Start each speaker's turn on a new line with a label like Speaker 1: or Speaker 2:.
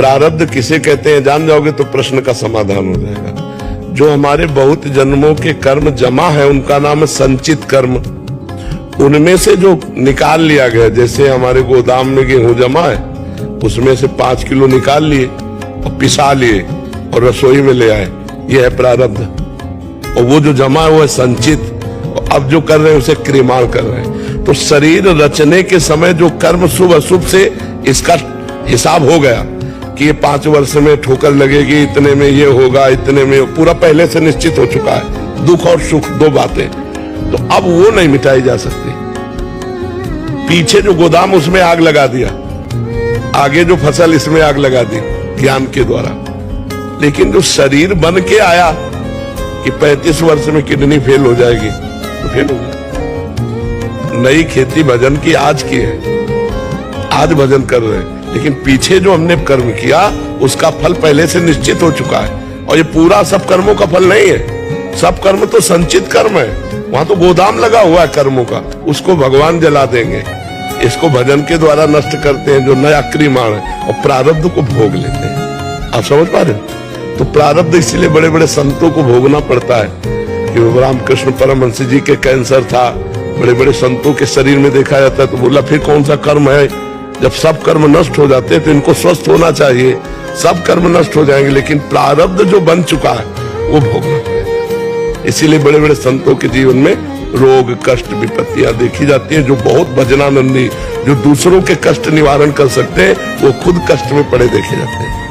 Speaker 1: प्रारब्ध किसे कहते हैं जान जाओगे तो प्रश्न का समाधान हो जाएगा। जो हमारे बहुत जन्मों के कर्म जमा है उनका नाम है संचित कर्म। उनमें से जो निकाल लिया गया, जैसे हमारे गोदाम में गेहूं जमा है, उसमें से 5 किलो निकाल लिए और पिसा लिए और रसोई में ले आए, ये है प्रारब्ध। और वो जो जमा है वो है संचित, और अब जो कर रहे हैं उसे क्रियमाण कर रहे हैं। तो शरीर रचने के समय जो कर्म शुभ अशुभ से इसका हिसाब हो गया कि ये 5 वर्ष में ठोकर लगेगी, इतने में ये होगा, इतने में, पूरा पहले से निश्चित हो चुका है। दुख और सुख 2 बातें, तो अब वो नहीं मिटाई जा सकती। पीछे जो गोदाम उसमें आग लगा दिया, आगे जो फसल इसमें आग लगा दी ज्ञान के द्वारा। लेकिन जो शरीर बन के आया कि 35 वर्ष में किडनी फेल हो जाएगी, तो फेल हो जाएगी। नई खेती भजन की आज की है, आज भजन कर रहे हैं, लेकिन पीछे जो हमने कर्म किया उसका फल पहले से निश्चित हो चुका है। और ये पूरा सब कर्मों का फल नहीं है, सब कर्म तो संचित कर्म है, वहां तो गोदाम लगा हुआ है कर्मों का, उसको भगवान जला देंगे। इसको भजन के द्वारा नष्ट करते हैं जो नया क्रियमाण है, और प्रारब्ध को भोग लेते हैं। आप समझ पा रहे हैं? तो प्रारब्ध इसीलिए बड़े बड़े संतों को भोगना पड़ता है। कि रामकृष्ण परमहंस जी के कैंसर था, बड़े बड़े संतों के शरीर में देखा जाता है, तो बोला फिर कौन सा कर्म है, जब सब कर्म नष्ट हो जाते हैं तो इनको स्वस्थ होना चाहिए। सब कर्म नष्ट हो जाएंगे, लेकिन प्रारब्ध जो बन चुका है वो भोगना पड़ेगा। इसीलिए बड़े बड़े संतों के जीवन में रोग कष्ट विपत्तियां देखी जाती हैं। जो बहुत भजनानंदी, जो दूसरों के कष्ट निवारण कर सकते हैं, वो खुद कष्ट में पड़े देखे जाते हैं।